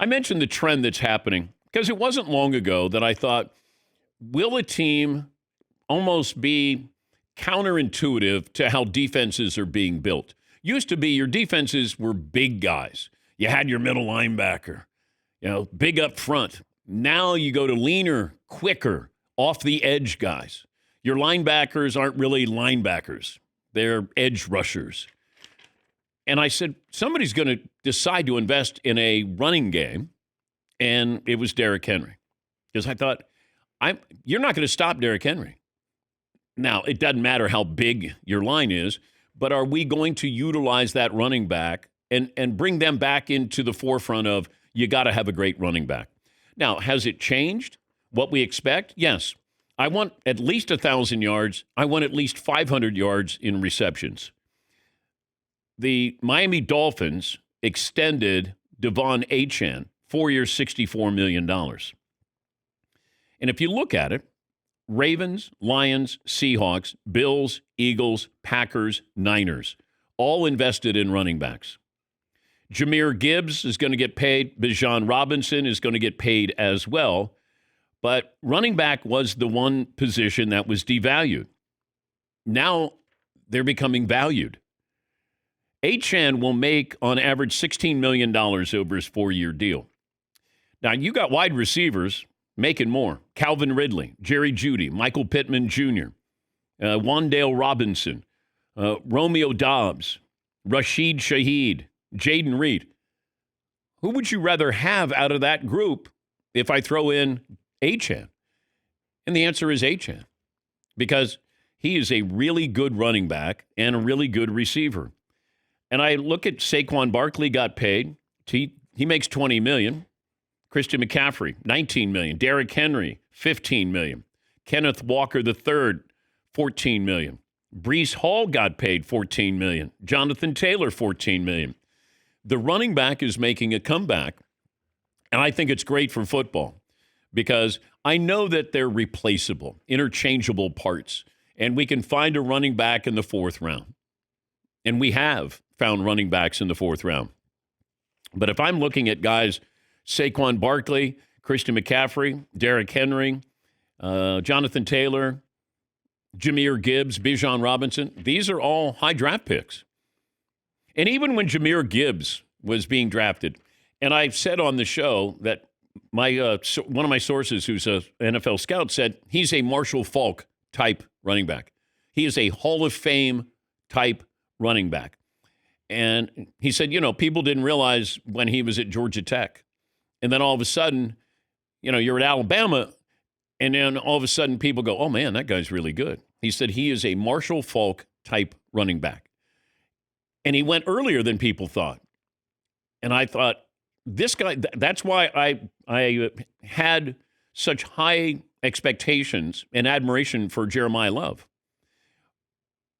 I mentioned the trend that's happening because it wasn't long ago that I thought, will a team almost be counterintuitive to how defenses are being built? Used to be your defenses were big guys. You had your middle linebacker, big up front. Now you go to leaner, quicker, off the edge guys. Your linebackers aren't really linebackers. They're edge rushers. And I said, somebody's going to decide to invest in a running game, and it was Derrick Henry. Because I thought, you're not going to stop Derrick Henry. Now, it doesn't matter how big your line is, but are we going to utilize that running back and bring them back into the forefront of you got to have a great running back? Now, has it changed what we expect? Yes. I want at least 1,000 yards. I want at least 500 yards in receptions. The Miami Dolphins extended De'Von Achane, 4 years, $64 million. And if you look at it, Ravens, Lions, Seahawks, Bills, Eagles, Packers, Niners, all invested in running backs. Jahmyr Gibbs is going to get paid. Bijan Robinson is going to get paid as well. But running back was the one position that was devalued. Now they're becoming valued. Achane will make, on average, $16 million over his 4-year deal. Now, you got wide receivers making more. Calvin Ridley, Jerry Jeudy, Michael Pittman Jr., Wan'Dale Robinson, Romeo Doubs, Rashid Shaheed, Jaden Reed. Who would you rather have out of that group if I throw in Achane? And the answer is Achane, because he is a really good running back and a really good receiver. And I look at Saquon Barkley got paid. He makes $20 million. Christian McCaffrey, $19 million. Derrick Henry, $15 million. Kenneth Walker III, $14 million. Breece Hall got paid $14 million. Jonathan Taylor, $14 million. The running back is making a comeback, and I think it's great for football because I know that they're replaceable, interchangeable parts, and we can find a running back in the 4th round. And we have found running backs in the 4th round. But if I'm looking at guys, Saquon Barkley, Christian McCaffrey, Derrick Henry, Jonathan Taylor, Jahmyr Gibbs, Bijan Robinson, these are all high draft picks. And even when Jahmyr Gibbs was being drafted, and I said on the show that one of my sources who's an NFL scout said he's a Marshall Faulk type running back. He is a Hall of Fame type running back. And he said, people didn't realize when he was at Georgia Tech. And then all of a sudden, you're at Alabama, and then all of a sudden people go, oh, man, that guy's really good. He said he is a Marshall Faulk type running back. And he went earlier than people thought. And I thought, this guy, that's why I had such high expectations and admiration for Jeremiah Love.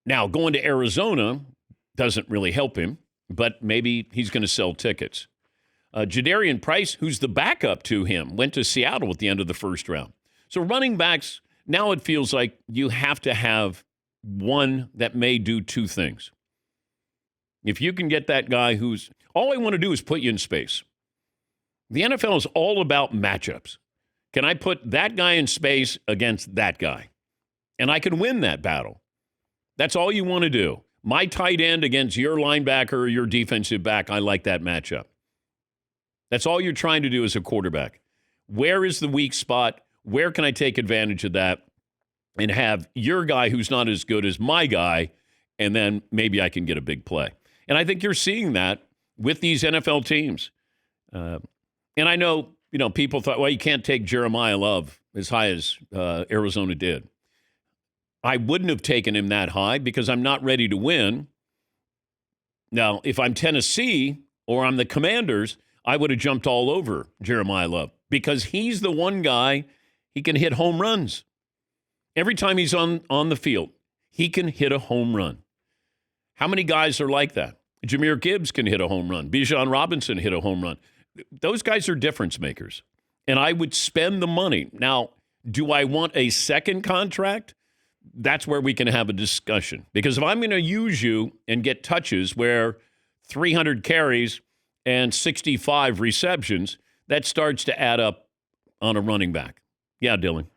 Now, going to Arizona doesn't really help him, but maybe he's going to sell tickets. Jadarian Price, who's the backup to him, went to Seattle at the end of the 1st round. So running backs, now it feels like you have to have one that may do 2 things. If you can get that guy who's, all I want to do is put you in space. The NFL is all about matchups. Can I put that guy in space against that guy? And I can win that battle. That's all you want to do. My tight end against your linebacker or your defensive back, I like that matchup. That's all you're trying to do as a quarterback. Where is the weak spot? Where can I take advantage of that and have your guy who's not as good as my guy, and then maybe I can get a big play? And I think you're seeing that with these NFL teams. And I know, people thought, well, you can't take Jeremiah Love as high as Arizona did. I wouldn't have taken him that high because I'm not ready to win. Now, if I'm Tennessee or I'm the Commanders, I would have jumped all over Jeremiah Love because he's the one guy, he can hit home runs. Every time he's on the field, he can hit a home run. How many guys are like that? Jahmyr Gibbs can hit a home run. Bijan Robinson hit a home run. Those guys are difference makers. And I would spend the money. Now, do I want a second contract? That's where we can have a discussion. Because if I'm going to use you and get touches where 300 carries and 65 receptions, that starts to add up on a running back. Yeah, Dylan.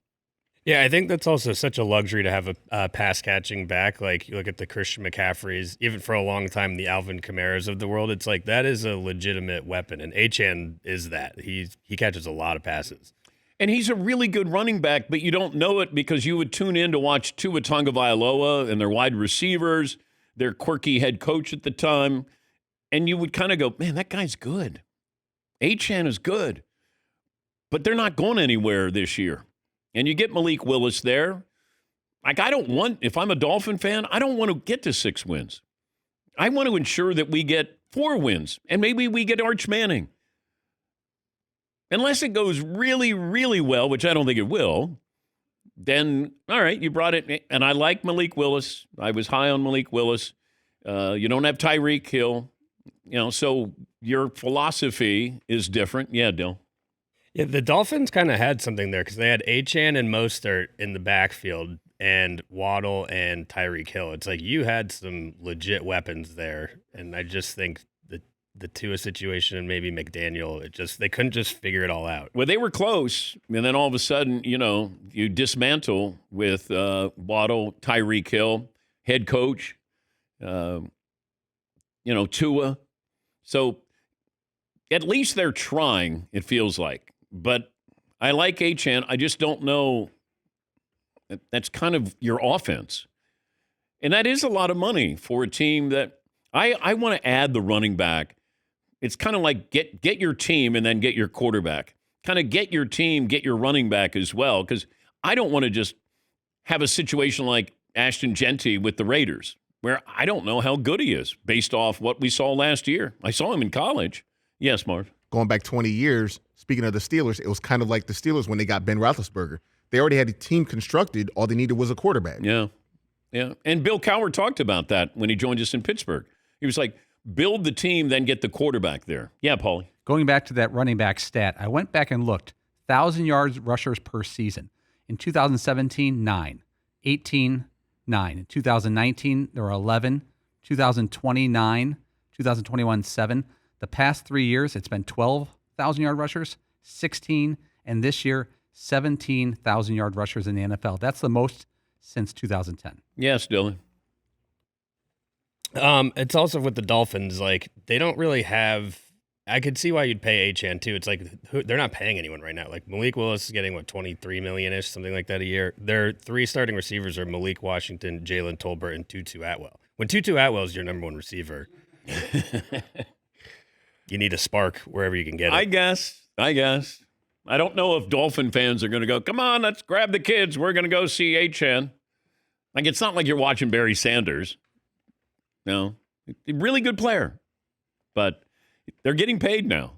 Yeah, I think that's also such a luxury to have a pass-catching back. Like, you look at the Christian McCaffreys, even for a long time, the Alvin Kamaras of the world, it's like that is a legitimate weapon, and Achane is that. He catches a lot of passes. And he's a really good running back, but you don't know it because you would tune in to watch Tua Tagovailoa and their wide receivers, their quirky head coach at the time, and you would kind of go, man, that guy's good. Achane is good. But they're not going anywhere this year. And you get Malik Willis there. Like, if I'm a Dolphin fan, I don't want to get to 6 wins. I want to ensure that we get 4 wins, and maybe we get Arch Manning. Unless it goes really, really well, which I don't think it will, then, all right, you brought it. And I like Malik Willis. I was high on Malik Willis. You don't have Tyreek Hill. So your philosophy is different. Yeah, Dill. Yeah, the Dolphins kind of had something there because they had Achane and Mostert in the backfield and Waddle and Tyreek Hill. It's like you had some legit weapons there, and I just think the Tua situation and maybe McDaniel, they couldn't just figure it all out. Well, they were close, and then all of a sudden, you dismantle with Waddle, Tyreek Hill, head coach, Tua. So at least they're trying, it feels like. But I like Achane. I just don't know. That's kind of your offense. And that is a lot of money for a team that I want to add the running back. It's kind of like get your team and then get your quarterback. Kind of get your team, get your running back as well. Because I don't want to just have a situation like Ashton Genty with the Raiders, where I don't know how good he is based off what we saw last year. I saw him in college. Yes, Marv. Going back 20 years, speaking of the Steelers, it was kind of like the Steelers when they got Ben Roethlisberger. They already had a team constructed. All they needed was a quarterback. Yeah. And Bill Cowher talked about that when he joined us in Pittsburgh. He was like, build the team, then get the quarterback there. Yeah, Paulie. Going back to that running back stat, I went back and looked. 1,000 yards rushers per season. In 2017, 9. 18, 9. In 2019, there were 11. 2020, 9. 2021, 7. The past 3 years, it's been 12,000-yard rushers, 16, and this year, 17,000-yard rushers in the NFL. That's the most since 2010. Yes, Dylan. It's also with the Dolphins, like, they don't really have – I could see why you'd pay Achane, too. It's like they're not paying anyone right now. Like, Malik Willis is getting, $23 million-ish, something like that a year. Their 3 starting receivers are Malik Washington, Jalen Tolbert, and Tutu Atwell. When Tutu Atwell is your number 1 receiver – you need a spark wherever you can get it. I guess. I don't know if Dolphin fans are going to go, come on, let's grab the kids. We're going to go see Achane. Like, it's not like you're watching Barry Sanders. No. Really good player. But they're getting paid now.